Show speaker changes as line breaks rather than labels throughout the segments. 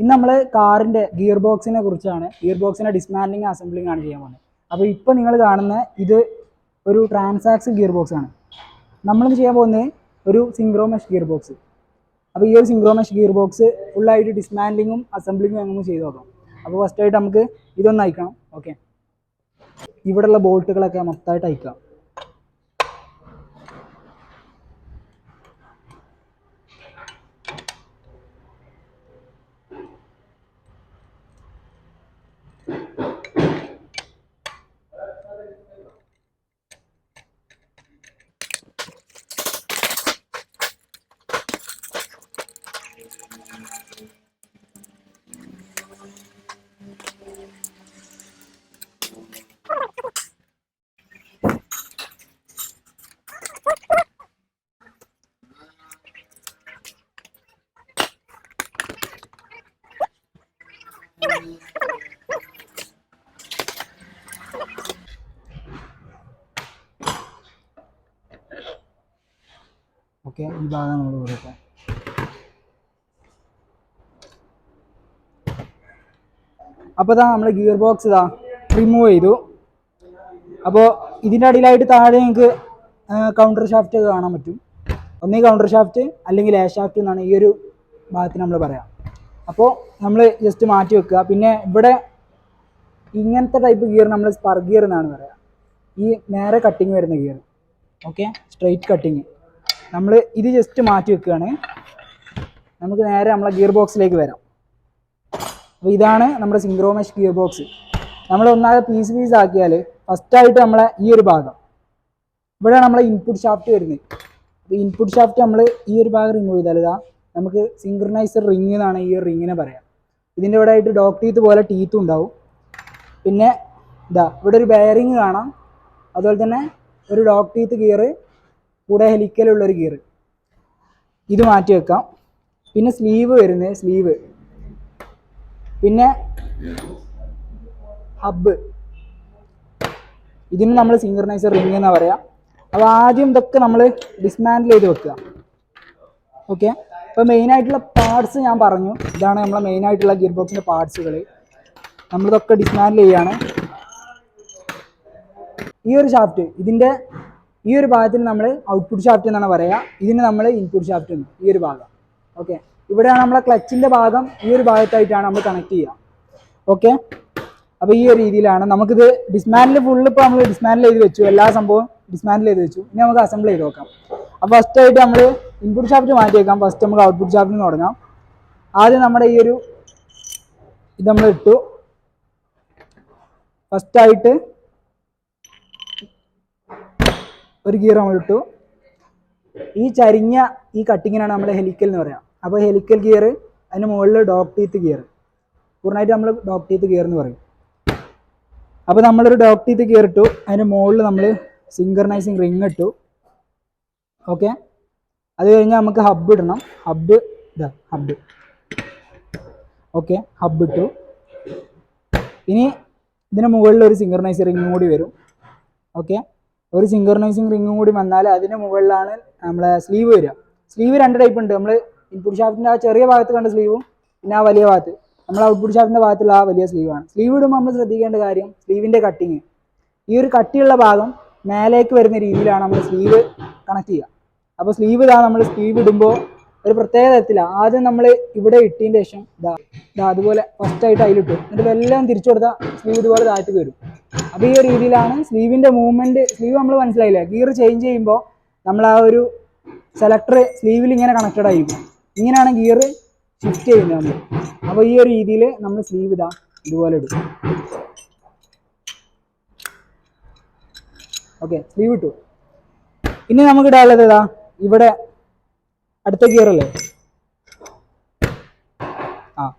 ഇന്ന് നമ്മൾ കാറിൻ്റെ ഗിയർ ബോക്സിനെ കുറിച്ചാണ്, ഗിയർ ബോക്സിനെ ഡിസ്മാൻഡ്ലിംഗ് അസംബ്ലിംഗ് ആണ് ചെയ്യാൻ പോകുന്നത്. അപ്പോൾ ഇപ്പോൾ നിങ്ങൾ കാണുന്ന ഇത് ഒരു ട്രാൻസാക്സ് ഗിയർ ബോക്സ് ആണ്. നമ്മളിന്ന് ചെയ്യാൻ പോകുന്നത് ഒരു സിങ്ക്രോമെഷ് ഗിയർ ബോക്സ്. അപ്പോൾ ഈ ഒരു സിങ്ക്രോമെഷ് ഗിയർ ബോക്സ് ഫുള്ളായിട്ട് ഡിസ്മാൻഡ്ലിങ്ങും അസംബ്ലിങ്ങും എങ്ങനെ ചെയ്ത് നോക്കാം. അപ്പോൾ ഫസ്റ്റായിട്ട് നമുക്ക് ഇതൊന്ന് അയക്കണം. ഓക്കെ, ഇവിടെയുള്ള ബോൾട്ടുകളൊക്കെ മൊത്തമായിട്ട് അയക്കാം. ഓക്കെ, ഈ ഭാഗം നമ്മൾ കൊടുക്കാം. അപ്പോൾ ഇതാ നമ്മൾ ഗിയർ ബോക്സ് ഇതാ റിമൂവ് ചെയ്തു. അപ്പോൾ ഇതിൻ്റെ അടിയിലായിട്ട് താഴെ നിങ്ങൾക്ക് കൗണ്ടർ ഷാഫ്റ്റ് കാണാൻ പറ്റും. ഒന്നീ കൗണ്ടർ ഷാഫ്റ്റ് അല്ലെങ്കിൽ എ ഷാഫ്റ്റ് എന്നാണ് ഈ ഒരു ഭാഗത്തിന് നമ്മൾ പറയാം. അപ്പോൾ നമ്മൾ ജസ്റ്റ് മാറ്റി വെക്കുക. പിന്നെ ഇവിടെ ഇങ്ങനത്തെ ടൈപ്പ് ഗിയർ നമ്മൾ സ്പർ ഗിയർ എന്നാണ് പറയുക. ഈ നേരെ കട്ടിങ് വരുന്ന ഗിയർ, ഓക്കെ, സ്ട്രെയിറ്റ് കട്ടിങ്. നമ്മൾ ഇത് ജസ്റ്റ് മാറ്റി വെക്കുകയാണ്. നമുക്ക് നേരെ നമ്മളെ ഗിയർ ബോക്സിലേക്ക് വരാം. അപ്പോൾ ഇതാണ് നമ്മുടെ സിങ്ക്രോമെഷ് ഗിയർ ബോക്സ്. നമ്മൾ ഒന്നാകെ പീസ് ആക്കിയാൽ ഫസ്റ്റായിട്ട് നമ്മളെ ഈ ഒരു ഭാഗം ഇവിടെയാണ് നമ്മളെ ഇൻപുട്ട് ഷാഫ്റ്റ് വരുന്നത്. അപ്പോൾ ഇൻപുട്ട് ഷാഫ്റ്റ് നമ്മൾ ഈ ഒരു ഭാഗം റിമൂവ് ചെയ്താൽ ഇതാ നമുക്ക് സിങ്ക്രണൈസർ റിങ് എന്നാണ് ഈ ഒരു റിങ്ങിനെ പറയാം. ഇതിൻ്റെ ഇവിടെ ആയിട്ട് ഡോഗ് ടീത്ത് പോലെ ടീത്തും ഉണ്ടാവും. പിന്നെ ഇതാ ഇവിടെ ഒരു ബെയറിങ് കാണാം. അതുപോലെ തന്നെ ഒരു ഡോഗ് ടീത്ത് ഗിയർ, കൂടെ ഹെലിക്കലുള്ളൊരു ഗിയർ. ഇത് മാറ്റി വെക്കാം. പിന്നെ സ്ലീവ് വരുന്നത്, സ്ലീവ്, പിന്നെ ഹബ്ബ്. ഇതിന് നമ്മൾ സിങ്ക്രണൈസർ റിങ് എന്നാണ് പറയാം. അപ്പോൾ ആദ്യം ഇതൊക്കെ നമ്മൾ ഡിസ്മാൻഡിൽ ചെയ്ത് വെക്കുക. ഓക്കെ, അപ്പോൾ മെയിനായിട്ടുള്ള പാർട്സ് ഞാൻ പറഞ്ഞു. ഇതാണ് നമ്മളെ മെയിനായിട്ടുള്ള ഗിയർ ബോക്സിൻ്റെ പാർട്സുകൾ. നമ്മളിതൊക്കെ ഡിസ്മാൻഡിൽ ചെയ്യുകയാണ്. ഈ ഒരു ഷാഫ്റ്റ്, ഇതിൻ്റെ ഈ ഒരു ഭാഗത്തിന് നമ്മൾ ഔട്ട്പുട്ട് ഷാഫ്റ്റ് എന്നാണ് പറയുക. ഇതിന് നമ്മൾ ഇൻപുട്ട് ഷാഫ്റ്റ് എന്ന്, ഈ ഒരു ഭാഗം. ഓക്കെ, ഇവിടെയാണ് നമ്മളെ ക്ലച്ചിൻ്റെ ഭാഗം. ഈ ഒരു ഭാഗത്തായിട്ടാണ് നമ്മൾ കണക്ട് ചെയ്യുക. ഓക്കെ, അപ്പോൾ ഈ ഒരു രീതിയിലാണ് നമുക്കിത് ഡിസ്മാൻഡിൽ ഫുള്ള്. ഇപ്പോൾ നമ്മൾ ഡിസ്മാൻഡിൽ ചെയ്ത് വെച്ചു, എല്ലാ സംഭവം ഡിസ്മാൻഡിൽ ചെയ്ത് വെച്ചു. ഇനി നമുക്ക് അസംബിൾ ചെയ്ത് നോക്കാം. അപ്പോൾ ഫസ്റ്റായിട്ട് നമ്മൾ ഇൻപുട്ട് ഷാഫ്റ്റ് മാറ്റി വെക്കാം. ഫസ്റ്റ് നമുക്ക് ഔട്ട്പുട്ട് ഷാഫ്റ്റിൽ നിന്ന് തുടങ്ങാം. ആദ്യം നമ്മുടെ ഈ ഒരു ഇത് നമ്മൾ ഇട്ടു. ഫസ്റ്റായിട്ട് ഒരു ഗിയർ നമ്മൾ ഇട്ടു. ഈ ചരിഞ്ഞ ഈ കട്ടിങ്ങിനാണ് നമ്മൾ ഹെലിക്കൽ എന്ന് പറയാം. അപ്പോൾ ഹെലിക്കൽ ഗിയർ, അതിന് മുകളിൽ ഡോഗ് ടീത്ത് ഗിയർ, പൂർണ്ണമായിട്ട് നമ്മൾ ഡോഗ് ടീത്ത് ഗിയർ എന്ന് പറയും. അപ്പോൾ നമ്മളൊരു ഡോഗ് ടീത്ത് ഗിയർ ഇട്ടു. അതിന് മുകളിൽ നമ്മൾ സിങ്ക്രണൈസിങ് റിങ് ഇട്ടു. ഓക്കെ, അത് കഴിഞ്ഞാൽ നമുക്ക് ഹബ്ബ് ഇടണം. ഹബ്ബ് ഇതാ, ഹബ്ബ്. ഓക്കെ, ഹബ്ബ് ഇട്ടു. ഇനി ഇതിന് മുകളിൽ ഒരു സിങ്ക്രണൈസിങ് റിങ്ങും കൂടി വരും. ഓക്കെ, ഒരു സിങ്ക്രണൈസിങ് റിങ്ങും കൂടി വന്നാൽ അതിന് മുകളിലാണ് നമ്മളെ സ്ലീവ് വരിക. സ്ലീവ് രണ്ട് ടൈപ്പ് ഉണ്ട്. നമ്മൾ ഇൻപുട്ട് ഷാഫ്റ്റിൻ്റെ ആ ചെറിയ ഭാഗത്ത് കണ്ട സ്ലീവും പിന്നെ ആ വലിയ ഭാഗത്ത്, നമ്മൾ ഔട്ട്പുട്ട് ഷാഫ്റ്റിൻ്റെ ഭാഗത്തുള്ള ആ വലിയ സ്ലീവാണ്. സ്ലീവ് ഇടുമ്പോൾ നമ്മൾ ശ്രദ്ധിക്കേണ്ട കാര്യം സ്ലീവിൻ്റെ കട്ടിങ്. ഈ ഒരു കട്ടിയുള്ള ഭാഗം മേലേക്ക് വരുന്ന രീതിയിലാണ് നമ്മൾ സ്ലീവ് കണക്ട് ചെയ്യുക. അപ്പോൾ സ്ലീവ് ഇതാ, നമ്മൾ സ്ലീവ് ഇടുമ്പോൾ ഒരു പ്രത്യേക തരത്തിലാണ്. ആദ്യം നമ്മൾ ഇവിടെ ഇട്ടതിൻ്റെ ശേഷം ഇതാ അതുപോലെ ഫസ്റ്റായിട്ട് അതിലിട്ടു. എന്നിട്ട് എല്ലാം തിരിച്ചു കൊടുത്താൽ സ്ലീവ് ഇതുപോലെ താഴ്ത്തി വരും. അപ്പോൾ ഈ ഒരു രീതിയിലാണ് സ്ലീവിൻ്റെ മൂവ്മെൻറ്റ്. സ്ലീവ് നമ്മൾ മനസ്സിലായില്ലേ, ഗിയർ ചേഞ്ച് ചെയ്യുമ്പോൾ നമ്മൾ ആ ഒരു സെലക്ടർ സ്ലീവിൽ ഇങ്ങനെ കണക്റ്റഡ് ആയിരിക്കും. ഇങ്ങനെയാണ് ഗിയർ ഷിഫ്റ്റ് ചെയ്യുന്നത് നമ്മൾ. അപ്പോൾ ഈ ഒരു രീതിയിൽ നമ്മൾ സ്ലീവ് ഇതാ ഇതുപോലെ ഇടും. ഓക്കെ, സ്ലീവ് ഇട്ടു. ഇനി നമുക്ക് ഇടാനുള്ളത് ഇതാ ഇവിടെ അടുത്ത ഗിയർ അല്ലേ.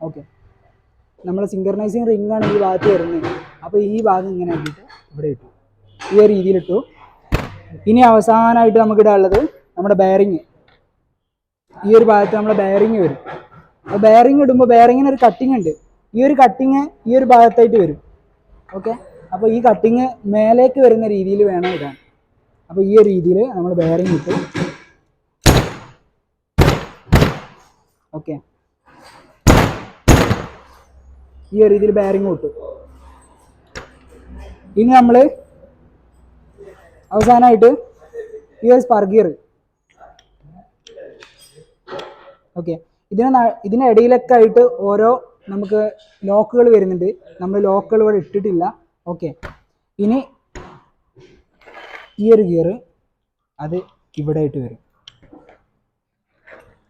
ഓക്കെ, നമ്മൾ സിങ്ക്രണൈസിങ് റിംഗ് ആണ് ഈ ഭാഗത്ത് വരുന്നത്. അപ്പോൾ ഈ ഭാഗം ഇങ്ങനെ ആക്കിയിട്ട് ഇവിടെ ഇട്ടു, ഈ ഒരു രീതിയിലിട്ടു. ഇനി അവസാനമായിട്ട് നമുക്ക് ഇടാനുള്ളത് നമ്മുടെ ബെയറിങ്. ഈ ഒരു ഭാഗത്ത് നമ്മുടെ ബെയറിങ് വരും. അപ്പോൾ ബെയറിങ് ഇടുമ്പോൾ ബെയറിങ്ങിന് ഒരു കട്ടിങ് ഉണ്ട്. ഈ ഒരു കട്ടിങ് ഈ ഒരു ഭാഗത്തായിട്ട് വരും. ഓക്കെ, അപ്പോൾ ഈ കട്ടിങ് മേലേക്ക് വരുന്ന രീതിയിൽ വേണം ഇടാൻ. അപ്പോൾ ഈ ഒരു രീതിയിൽ നമ്മൾ ബെയറിങ് ഇട്ടു. ഓക്കെ, ഈ ഒരു രീതിയിൽ ബെയറിംഗ് കിട്ടും. ഇനി നമ്മൾ അവസാനമായിട്ട് ഈ ഒരു സ്പർ ഗിയർ, ഓക്കെ, ഇതിനിടയിലൊക്കെ ആയിട്ട് ഓരോ നമുക്ക് ലോക്കുകൾ വരുന്നുണ്ട്. നമ്മൾ ലോക്കുകൾ ഇവിടെ ഇട്ടിട്ടില്ല. ഓക്കെ, ഇനി ഈ ഒരു ഗിയർ അത് ഇവിടെ ആയിട്ട് വരും.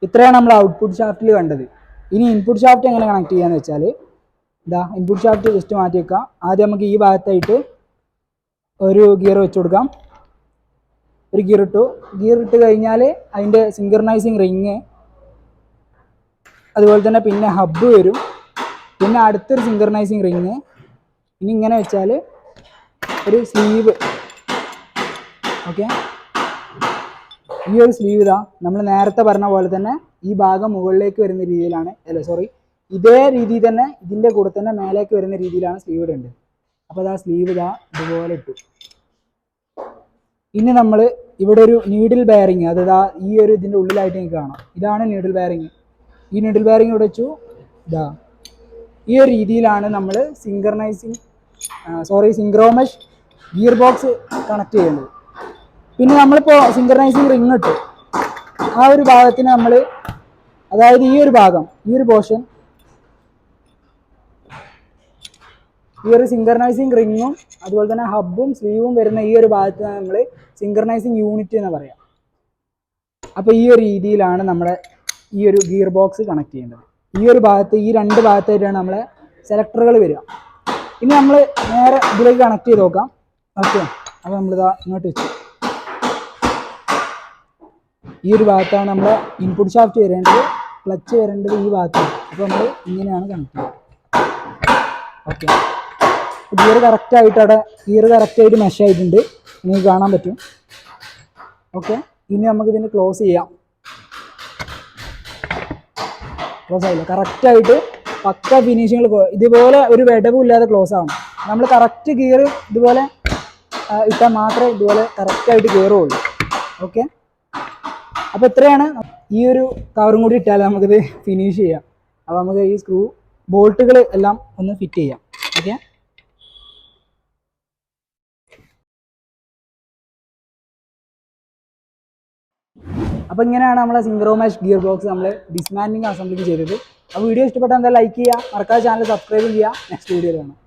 ഇത്രയാണ് നമ്മൾ ഔട്ട്പുട്ട് ഷാഫ്റ്റിൽ കണ്ടത്. ഇനി ഇൻപുട്ട് ഷാഫ്റ്റ് എങ്ങനെ കണക്ട് ചെയ്യാന്ന് വെച്ചാൽ, ഇതാ ഇൻപുട്ട് ഷാഫ്റ്റ് ജസ്റ്റ് മാറ്റി വെക്കാം. ആദ്യം നമുക്ക് ഈ ഭാഗത്തായിട്ട് ഒരു ഗിയർ വെച്ച് കൊടുക്കാം. ഒരു ഗിയർ ഇട്ട് കഴിഞ്ഞാൽ അതിൻ്റെ സിങ്കർണൈസിങ് റിങ്, അതുപോലെ തന്നെ പിന്നെ ഹബ്ബ് വരും, പിന്നെ അടുത്തൊരു സിങ്കർണൈസിങ് റിങ്. ഇനി ഇങ്ങനെ വെച്ചാൽ ഒരു സ്ലീവ്. ഓക്കെ, ഈ ഒരു സ്ലീവ് ഇതാ നമ്മൾ നേരത്തെ പറഞ്ഞ പോലെ തന്നെ ഈ ഭാഗം മുകളിലേക്ക് വരുന്ന രീതിയിലാണ്, ഇതേ രീതിയിൽ തന്നെ ഇതിൻ്റെ കൂടെ തന്നെ മേലേക്ക് വരുന്ന രീതിയിലാണ് സ്ലീവ് ഇടേണ്ടത്. അപ്പോൾ ഇതാ സ്ലീവ് ഇതാ ഇതുപോലെ ഇട്ടു. ഇനി നമ്മൾ ഇവിടെ ഒരു നീഡിൽ ബെയറിങ്, അതാ ഈ ഒരു ഇതിൻ്റെ ഉള്ളിലായിട്ട് നിങ്ങൾക്ക് കാണാം, ഇതാണ് നീഡിൽ ബെയറിങ്. ഈ നീഡിൽ ബെയറിങ് ഇവിടെ വെച്ചു. ഇതാ ഈ ഒരു രീതിയിലാണ് നമ്മൾ സിങ്ക്രോമെഷ് ഗിയർ ബോക്സ് കണക്ട് ചെയ്യേണ്ടത്. പിന്നെ നമ്മളിപ്പോൾ സിങ്കർണൈസിങ് റിങ് ഇട്ടു. ആ ഒരു ഭാഗത്തിന് നമ്മൾ, അതായത് ഈ ഒരു ഭാഗം, ഈ ഒരു പോർഷൻ, ഈ ഒരു സിങ്കർണൈസിങ് റിങ്ങും അതുപോലെ തന്നെ ഹബ്ബും സ്ലീവും വരുന്ന ഈ ഒരു ഭാഗത്താണ് നമ്മൾ സിങ്കർണൈസിങ് യൂണിറ്റ് എന്ന് പറയാം. അപ്പോൾ ഈ ഒരു രീതിയിലാണ് നമ്മുടെ ഈ ഒരു ഗിയർ ബോക്സ് കണക്ട് ചെയ്യേണ്ടത്. ഈ ഒരു ഭാഗത്ത്, ഈ രണ്ട് ഭാഗത്തായിട്ടാണ് നമ്മളെ സെലക്ടറുകൾ വരിക. ഇനി നമ്മൾ നേരെ ഇതിലേക്ക് കണക്ട് ചെയ്ത് നോക്കാം. ഓക്കെ, അപ്പോൾ നമ്മളിതാ ഇങ്ങോട്ട് വെച്ചു. ഈ ഒരു ഭാഗത്താണ് നമ്മൾ ഇൻപുട്ട് ഷാഫ്റ്റ് വരേണ്ടത്, ക്ലച്ച് വരേണ്ടത് ഈ ഭാഗത്താണ്. അപ്പോൾ നമ്മൾ ഇങ്ങനെയാണ് കണക്ട് ചെയ്യുക. ഓക്കെ, ഗിയർ കറക്റ്റായിട്ട് മെഷ് ആയിട്ടുണ്ട്, നിങ്ങൾക്ക് കാണാൻ പറ്റും. ഓക്കെ, ഇനി നമുക്കിതിന് ക്ലോസ് ചെയ്യാം. ക്ലോസ് ആയില്ല, കറക്റ്റായിട്ട് പക്ക ഫിനിഷിങ്ങിൽ ഇതുപോലെ ഒരു വിടവും ഇല്ലാതെ ക്ലോസ് ആവണം. നമ്മൾ കറക്റ്റ് ഗിയർ ഇതുപോലെ ഇട്ടാൽ മാത്രമേ ഇതുപോലെ കറക്റ്റായിട്ട് കയറുള്ളൂ. ഓക്കെ, അപ്പോൾ ഇത്രയാണ്. ഈ ഒരു കവറും കൂടി ഇട്ടാൽ നമുക്കിത് ഫിനിഷ് ചെയ്യാം. അപ്പോൾ നമുക്ക് ഈ സ്ക്രൂ ബോൾട്ടുകൾ എല്ലാം ഒന്ന് ഫിറ്റ് ചെയ്യാം. ഓക്കെ, അപ്പോൾ ഇങ്ങനെയാണ് നമ്മളെ സിങ്ക്രോമെഷ് ഗിയർ ബോക്സ് നമ്മൾ ഡിസ്മാൻറ്റ്ലിംഗ് അസംബ്ലിങ് ചെയ്തത്. അപ്പോൾ വീഡിയോ ഇഷ്ടപ്പെട്ടാൽ എന്താ ലൈക്ക് ചെയ്യുക, മറക്കാതെ ചാനൽ സബ്സ്ക്രൈബ് ചെയ്യുക. നെക്സ്റ്റ് വീഡിയോയിൽ കാണാം.